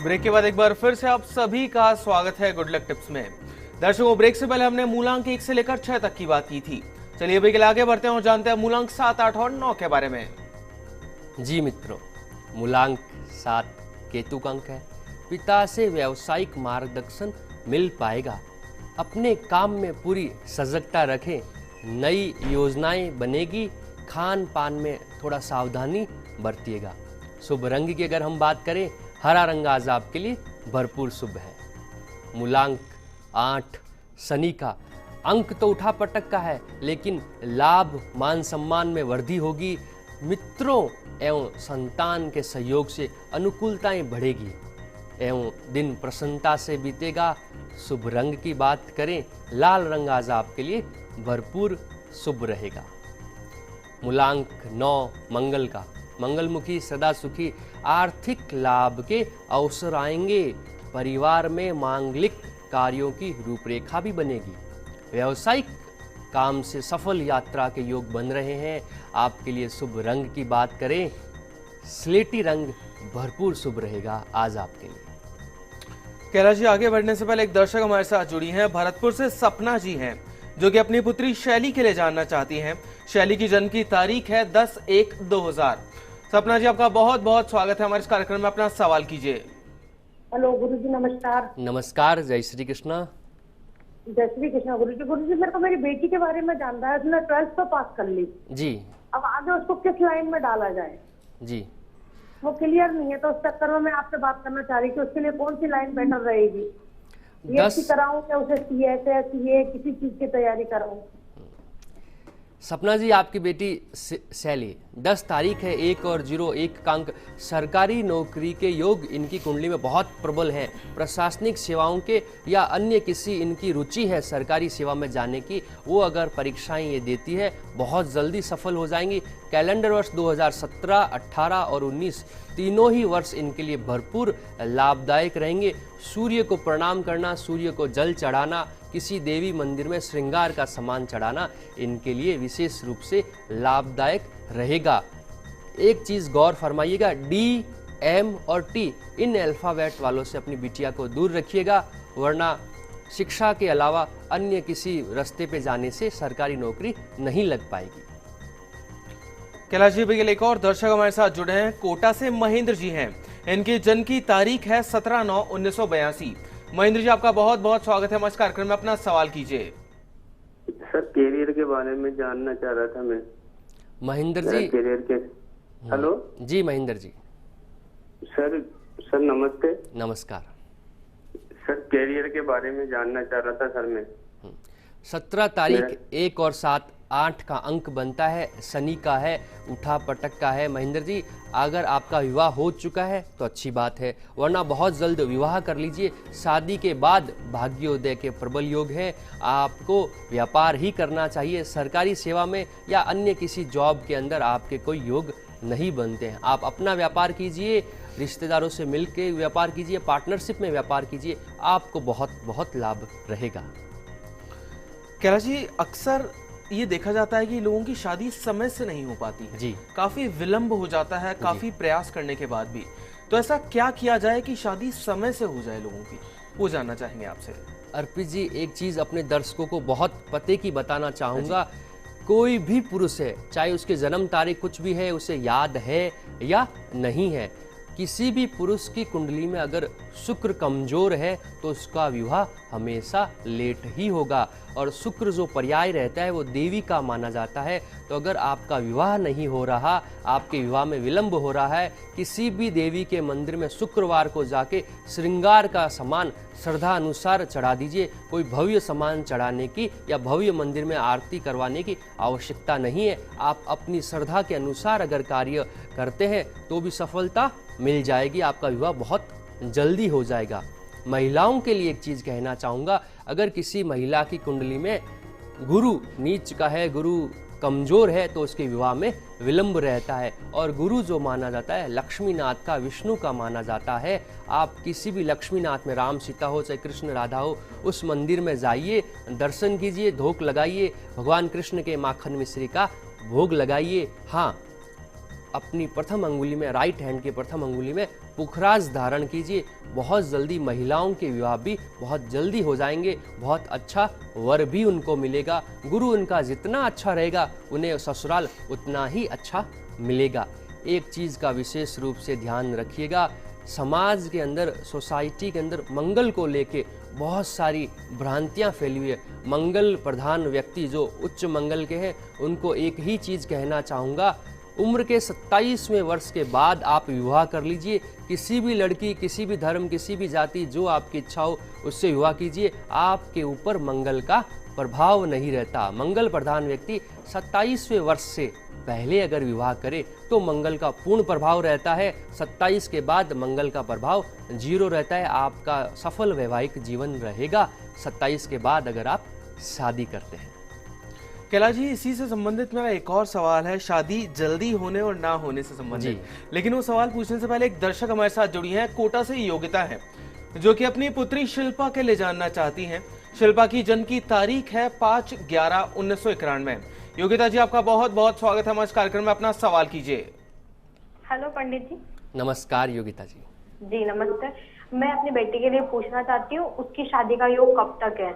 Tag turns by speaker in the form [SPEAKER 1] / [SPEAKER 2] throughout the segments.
[SPEAKER 1] Break के बाद एक बार फिर से आप सभी का स्वागत है गुड लक टिप्स में। दर्शकों, ब्रेक से पहले हमने मूलांक 1 से लेकर 6 तक की बात की थी। चलिए अभी के लिए आगे बढ़ते हैं और जानते हैं मूलांक 7, 8 और 9 के बारे में।
[SPEAKER 2] जी मित्रों, मूलांक 7 केतु का अंक है। पिता से व्यावसायिक मार्गदर्शन मिल पाएगा। अपने काम में पूरी सजगता रखें। नई योजनाएं बनेगी। खान पान में थोड़ा सावधानी बरतिएगा। शुभ रंग की अगर हम बात करें, हरा रंग आज आपके लिए भरपूर शुभ है। मूलांक 8 शनि का अंक तो उठा पटक का है, लेकिन लाभ मान सम्मान में वृद्धि होगी। मित्रों एवं संतान के सहयोग से अनुकूलताएं बढ़ेगी एवं दिन प्रसन्नता से बीतेगा। शुभ रंग की बात करें, लाल रंग आज आपके लिए भरपूर शुभ रहेगा। मूलांक 9 मंगल का मंगलमुखी सदा सुखी आर्थिक लाभ के अवसर आएंगे। परिवार में मांगलिक कार्यों की रूपरेखा भी बनेगी। व्यावसायिक काम से सफल यात्रा के योग बन रहे हैं। आपके लिए शुभ रंग की बात करें, स्लेटी रंग भरपूर शुभ रहेगा आज आपके लिए।
[SPEAKER 1] कैलाश जी, आगे बढ़ने से पहले एक दर्शक हमारे साथ जुड़ी हैं। भरतपुर से सपना जी हैं, जो कि अपनी पुत्री शैली के लिए जानना चाहती हैं। शैली की जन्म की तारीख है 10/1/2000। सपना जी, आपका बहुत बहुत स्वागत है हमारे इस कार्यक्रम में। अपना सवाल कीजिए।
[SPEAKER 3] हेलो गुरुजी, नमस्कार।
[SPEAKER 2] नमस्कार, जय श्री कृष्णा।
[SPEAKER 3] जय श्री कृष्णा। गुरुजी मेरे को मेरी बेटी के बारे में जानना है। उसने 12th तो पास कर ली
[SPEAKER 2] जी।
[SPEAKER 3] अब आगे उसको किस लाइन में डाला जाए,
[SPEAKER 2] जी
[SPEAKER 3] वो क्लियर नहीं है। तो उस चक्कर में मैं आपसे बात करना चाह रही कि उसके लिए कौन सी लाइन बेटर रहेगी। बीएससी कराऊं या उसे सीएसए सीए किसी चीज की तैयारी कराऊं?
[SPEAKER 2] सपना जी, आपकी बेटी शैली 10 तारीख है 1 और 01 का अंक। सरकारी नौकरी के योग इनकी कुंडली में बहुत प्रबल है। प्रशासनिक सेवाओं के या अन्य किसी इनकी रुचि है सरकारी सेवा में जाने की, वो अगर परीक्षाएं ये देती है बहुत जल्दी सफल हो जाएंगी। कैलेंडर वर्ष 2017, 18 और 19 तीनों ही वर्ष इनके लिए भरपूर लाभदायक रहेंगे। सूर्य को प्रणाम करना, सूर्य को जल चढ़ाना, किसी देवी मंदिर में श्रृंगार का सामान चढ़ाना इनके लिए विशेष रूप से लाभदायक रहेगा। एक चीज गौर फरमाइएगा, डी, एम और टी इन अल्फाबेट वालों से अपनी बिटिया को दूर रखिएगा, वरना शिक्षा के अलावा अन्य किसी रास्ते पे जाने से सरकारी नौकरी नहीं लग पाएगी।
[SPEAKER 1] कैलाश जी, अभी के लिए एक और दर्शक हमारे साथ जुड़े हैं। कोटा से महेंद्र जी हैं। इनकी जन्म की तारीख है 17/9/1982। महेंद्र जी, आपका बहुत बहुत स्वागत है हमारे इस कार्यक्रम में। अपना सवाल कीजिए।
[SPEAKER 4] सर, कैरियर के बारे में जानना चाह रहा था मैं।
[SPEAKER 2] महेंद्र जी,
[SPEAKER 4] कैरियर के हेलो
[SPEAKER 2] जी महेंद्र जी।
[SPEAKER 4] सर नमस्ते।
[SPEAKER 2] नमस्कार
[SPEAKER 4] सर, कैरियर के बारे में जानना चाह रहा था सर मैं।
[SPEAKER 2] 17 तारीख 1 और 7, 8 का अंक बनता है, शनि का है, उठा पटक का है। महेंद्र जी, अगर आपका विवाह हो चुका है तो अच्छी बात है, वरना बहुत जल्द विवाह कर लीजिए। शादी के बाद भाग्योदय के प्रबल योग हैं। आपको व्यापार ही करना चाहिए। सरकारी सेवा में या अन्य किसी जॉब के अंदर आपके कोई योग नहीं बनते हैं। आप अपना व्यापार कीजिए, रिश्तेदारों से मिलकर व्यापार कीजिए, पार्टनरशिप में व्यापार कीजिए, आपको बहुत बहुत लाभ रहेगा।
[SPEAKER 1] कैलाश जी, अक्सर ये देखा जाता है कि लोगों की शादी समय से नहीं हो पाती है
[SPEAKER 2] जी।
[SPEAKER 1] काफी विलंब हो जाता है, काफी प्रयास करने के बाद भी। तो ऐसा क्या किया जाए कि शादी समय से हो जाए लोगों की, वो जानना चाहेंगे आपसे।
[SPEAKER 2] अर्पित जी, एक चीज अपने दर्शकों को बहुत पते की बताना चाहूंगा। कोई भी पुरुष है, चाहे उसके जन्म तारीख कुछ भी है, उसे याद है या नहीं है, किसी भी पुरुष की कुंडली में अगर शुक्र कमजोर है तो उसका विवाह हमेशा लेट ही होगा। और शुक्र जो पर्याय रहता है वो देवी का माना जाता है। तो अगर आपका विवाह नहीं हो रहा, आपके विवाह में विलंब हो रहा है, किसी भी देवी के मंदिर में शुक्रवार को जाके श्रृंगार का सामान श्रद्धा अनुसार चढ़ा दीजिए। कोई भव्य सामान चढ़ाने की या भव्य मंदिर में आरती करवाने की आवश्यकता नहीं है। आप अपनी श्रद्धा के अनुसार अगर कार्य करते हैं तो भी सफलता मिल जाएगी। आपका विवाह बहुत जल्दी हो जाएगा। महिलाओं के लिए एक चीज कहना चाहूंगा, अगर किसी महिला की कुंडली में गुरु नीच का है, गुरु कमजोर है, तो उसके विवाह में विलंब रहता है। और गुरु जो माना जाता है लक्ष्मीनाथ का, विष्णु का माना जाता है। आप किसी भी लक्ष्मीनाथ में, राम सीता हो चाहे कृष्ण राधा हो, उस मंदिर में जाइए, दर्शन कीजिए, धूप लगाइए, भगवान कृष्ण के माखन मिश्री का भोग लगाइए। हाँ, अपनी प्रथम अंगुली में, राइट हैंड की प्रथम अंगुली में पुखराज धारण कीजिए। बहुत जल्दी महिलाओं के विवाह भी बहुत जल्दी हो जाएंगे, बहुत अच्छा वर भी उनको मिलेगा। गुरु उनका जितना अच्छा रहेगा उन्हें ससुराल उतना ही अच्छा मिलेगा। एक चीज़ का विशेष रूप से ध्यान रखिएगा, समाज के अंदर, सोसाइटी के अंदर मंगल को लेके बहुत सारी भ्रांतियां फैली हुई है। मंगल प्रधान व्यक्ति जो उच्च मंगल के हैं उनको एक ही चीज़ कहना चाहूँगा, उम्र के 27वें वर्ष के बाद आप विवाह कर लीजिए। किसी भी लड़की, किसी भी धर्म, किसी भी जाति, जो आपकी इच्छा हो उससे विवाह कीजिए। आपके ऊपर मंगल का प्रभाव नहीं रहता। मंगल प्रधान व्यक्ति 27वें वर्ष से पहले अगर विवाह करे तो मंगल का पूर्ण प्रभाव रहता है। 27 के बाद मंगल का प्रभाव 0 रहता है। आपका सफल वैवाहिक जीवन रहेगा 27 के बाद अगर आप शादी करते हैं।
[SPEAKER 1] कैलाश जी, इसी से संबंधित मेरा एक और सवाल है, शादी जल्दी होने और ना होने से संबंधित। लेकिन वो सवाल पूछने से पहले एक दर्शक हमारे साथ जुड़ी हैं, कोटा से योगिता है, जो कि अपनी पुत्री शिल्पा के लिए जानना चाहती हैं। शिल्पा की जन्म की तारीख है 5/11/1991। योगिता जी, आपका बहुत बहुत स्वागत है हमारे कार्यक्रम में, अपना सवाल कीजिए।
[SPEAKER 5] हेलो पंडित जी।
[SPEAKER 2] नमस्कार योगिता जी।
[SPEAKER 5] जी नमस्ते। मैं अपनी बेटी के लिए पूछना चाहती हूँ, उसकी शादी का योग कब तक है?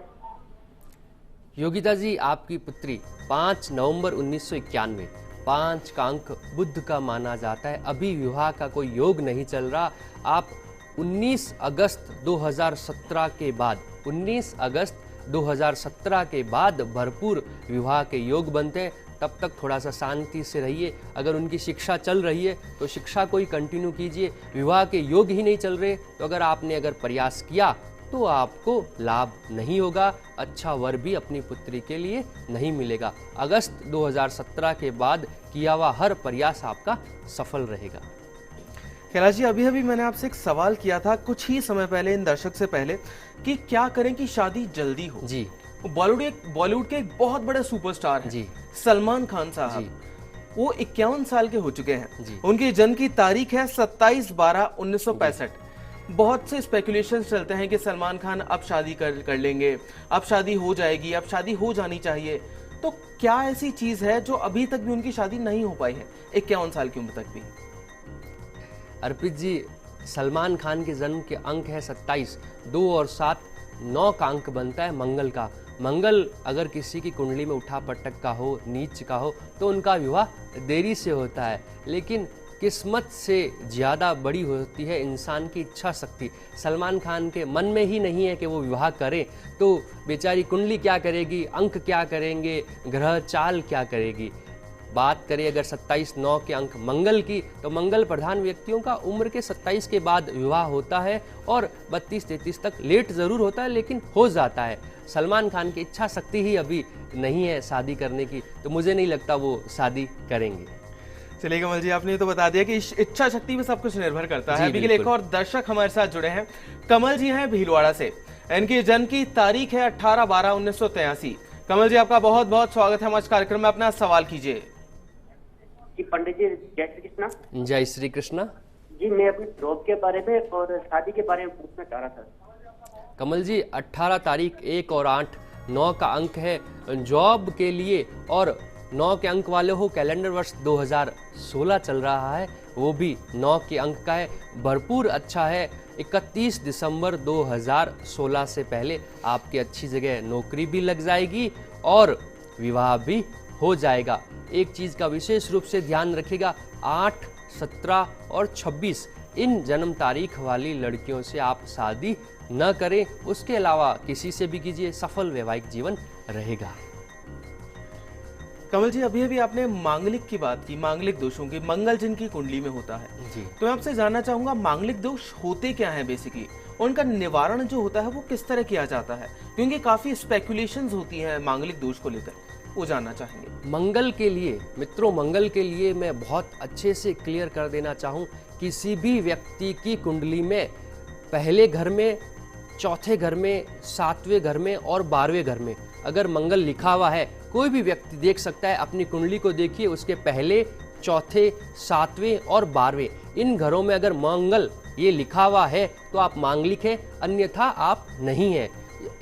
[SPEAKER 2] योगिता जी, आपकी पुत्री 5 नवंबर 1991, 5 का अंक बुध का माना जाता है। अभी विवाह का कोई योग नहीं चल रहा। आप 19 अगस्त 2017 के बाद, 19 अगस्त 2017 के बाद भरपूर विवाह के योग बनते हैं। तब तक थोड़ा सा शांति से रहिए। अगर उनकी शिक्षा चल रही है तो शिक्षा को ही कंटिन्यू कीजिए। विवाह के योग ही नहीं चल रहे तो अगर प्रयास किया तो आपको लाभ नहीं होगा, अच्छा वर भी अपनी पुत्री के लिए नहीं मिलेगा। अगस्त 2017 के बाद किया हुआ हर प्रयास आपका सफल रहेगा।
[SPEAKER 1] कैलाश जी, अभी अभी मैंने आपसे एक सवाल किया था कुछ ही समय पहले, इन दर्शक से पहले, कि क्या करें कि शादी जल्दी हो।
[SPEAKER 2] जी,
[SPEAKER 1] बॉलीवुड के एक बहुत बड़े सुपरस्टार हैं
[SPEAKER 2] जी,
[SPEAKER 1] सलमान खान साहब। वो 51 साल के हो चुके हैं। उनकी जन्म की तारीख है 27/12/1965। बहुत से स्पेकुलेशंस चलते हैं कि सलमान खान अब शादी कर लेंगे, अब शादी हो जाएगी, अब शादी हो जानी चाहिए। तो क्या ऐसी चीज है जो अभी तक भी उनकी शादी नहीं हो पाई है 51 साल की उम्र तक भी?
[SPEAKER 2] अर्पित जी, सलमान खान के जन्म के अंक है 27, 2 और 7, 9 का अंक बनता है मंगल का। मंगल अगर किसी की कुंडली में उठा पटक का हो, नीच का हो, तो उनका विवाह देरी से होता है। लेकिन किस्मत से ज़्यादा बड़ी होती है इंसान की इच्छा शक्ति। सलमान खान के मन में ही नहीं है कि वो विवाह करें, तो बेचारी कुंडली क्या करेगी, अंक क्या करेंगे, ग्रह चाल क्या करेगी। बात करें अगर 27/9 के अंक मंगल की, तो मंगल प्रधान व्यक्तियों का उम्र के 27 के बाद विवाह होता है और 32-33 तक लेट ज़रूर होता है लेकिन हो जाता है। सलमान खान की इच्छा शक्ति ही अभी नहीं है शादी करने की, तो मुझे नहीं लगता वो शादी करेंगे।
[SPEAKER 1] चलिए कमल जी, आपने तो बता दिया कि इच्छा शक्ति में सब कुछ निर्भर करता है। अभी के लिए एक और दर्शक हमारे साथ जुड़े हैं, कमल जी हैं भीलवाड़ा से। इनकी जन्म की तारीख है 18/12/1983। कमल जी, आपका बहुत बहुत स्वागत है हमारे कार्यक्रम में, अपना सवाल कीजिए।
[SPEAKER 6] जी पंडित जी, जय श्री कृष्णा।
[SPEAKER 2] जय श्री कृष्णा।
[SPEAKER 6] जी, मैं अपनी जॉब के बारे में और शादी के बारे में पूछना चाह रहा था।
[SPEAKER 2] कमल जी, 18 तारीख 1 और 8, 9 का अंक है जॉब के लिए, और 9 के अंक वाले हो कैलेंडर वर्ष 2016 चल रहा है, वो भी 9 के अंक का है, भरपूर अच्छा है। 31 दिसंबर 2016 से पहले आपकी अच्छी जगह नौकरी भी लग जाएगी और विवाह भी हो जाएगा। एक चीज़ का विशेष रूप से ध्यान रखिएगा, 8, 17 और 26 इन जन्म तारीख वाली लड़कियों से आप शादी न करें। उसके अलावा किसी से भी कीजिए, सफल वैवाहिक जीवन रहेगा।
[SPEAKER 1] कमल जी, अभी अभी आपने मांगलिक की बात की, मांगलिक दोषों की, मंगल जिनकी कुंडली में होता है
[SPEAKER 2] जी,
[SPEAKER 1] तो मैं आपसे जानना चाहूंगा मांगलिक दोष होते क्या हैं बेसिकली, उनका निवारण जो होता है वो किस तरह किया जाता है, क्योंकि काफी स्पेकुलेशंस होती हैं मांगलिक दोष को लेकर, वो जानना चाहेंगे।
[SPEAKER 2] मंगल के लिए मित्रों, मंगल के लिए मैं बहुत अच्छे से क्लियर कर देना चाहूँ, किसी भी व्यक्ति की कुंडली में पहले घर में, चौथे घर में, 7वें घर में और 12वें घर में अगर मंगल लिखा हुआ है, कोई भी व्यक्ति देख सकता है, अपनी कुंडली को देखिए, उसके पहले, चौथे, 7वें और 12वें इन घरों में अगर मंगल ये लिखा हुआ है तो आप मांगलिक हैं, अन्यथा आप नहीं हैं।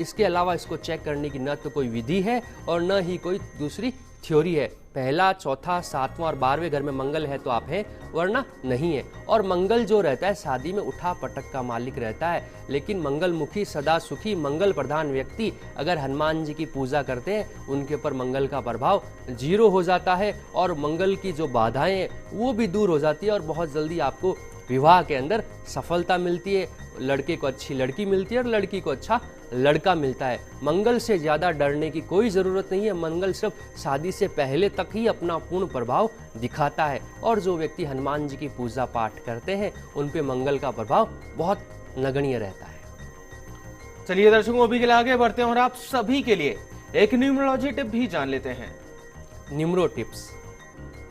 [SPEAKER 2] इसके अलावा इसको चेक करने की न तो कोई विधि है और न ही कोई दूसरी थ्योरी है, पहला, चौथा, सातवां और 12वें घर में मंगल है तो आप हैं, वरना नहीं है। और मंगल जो रहता है शादी में उठा पटक का मालिक रहता है, लेकिन मंगलमुखी, सदा सुखी, मंगल प्रधान व्यक्ति अगर हनुमान जी की पूजा करते हैं उनके ऊपर मंगल का प्रभाव 0 हो जाता है और मंगल की जो बाधाएं हैं वो भी दूर हो जाती है और बहुत जल्दी आपको विवाह के अंदर सफलता मिलती है। लड़के को अच्छी लड़की मिलती है और लड़की को अच्छा लड़का मिलता है। मंगल से ज़्यादा डरने की कोई ज़रूरत नहीं है। मंगल सिर्फ शादी से पहले तक ही अपना पूर्ण प्रभाव दिखाता है और जो व्यक्ति हनुमान जी की पूजा पाठ करते हैं उन पे मंगल का प्रभाव बहुत नगण्य रहता है।
[SPEAKER 1] चलिए दर्शकों, अभी के लिए आगे बढ़ते हैं और आप सभी के लिए एक न्यूमरोलॉजी टिप भी जान लेते हैं।
[SPEAKER 2] न्यूमरो टिप्स,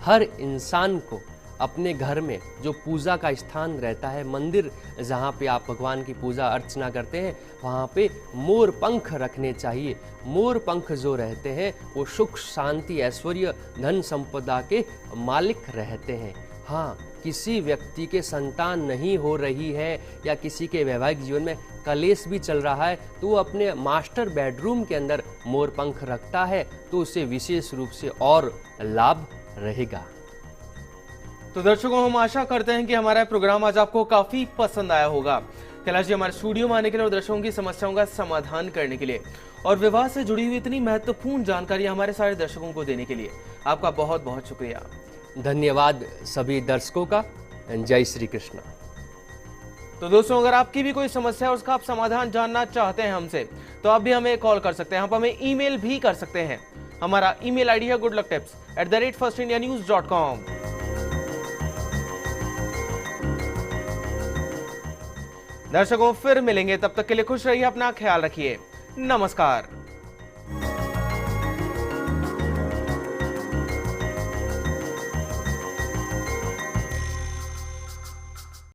[SPEAKER 2] हर इंसान को अपने घर में जो पूजा का स्थान रहता है, मंदिर जहाँ पे आप भगवान की पूजा अर्चना करते हैं, वहाँ पे मोर पंख रखने चाहिए। मोर पंख जो रहते हैं वो सुख, शांति, ऐश्वर्य, धन संपदा के मालिक रहते हैं। हाँ, किसी व्यक्ति के संतान नहीं हो रही है या किसी के वैवाहिक जीवन में कलेश भी चल रहा है तो वो अपने मास्टर बेडरूम के अंदर मोर पंख रखता है तो उसे विशेष रूप से और लाभ रहेगा।
[SPEAKER 1] तो दर्शकों, हम आशा करते हैं कि हमारा प्रोग्राम आज आपको काफी पसंद आया होगा। कैलाश जी हमारे स्टूडियो में आने के लिए और दर्शकों की समस्याओं का समाधान करने के लिए और विवाह से जुड़ी हुई इतनी महत्वपूर्ण जानकारी हमारे सारे दर्शकों को देने के लिए आपका बहुत बहुत शुक्रिया।
[SPEAKER 2] धन्यवाद सभी दर्शकों का। जय श्री कृष्ण।
[SPEAKER 1] तो दोस्तों, अगर आपकी भी कोई समस्या है उसका आप समाधान जानना चाहते हैं हमसे, तो आप भी हमें कॉल कर सकते हैं, आप हमें ईमेल भी कर सकते हैं। हमारा ईमेल आईडी है goodlucktips@firstindianews.com। दर्शकों, फिर मिलेंगे, तब तक के लिए खुश रहिए, अपना ख्याल रखिए, नमस्कार।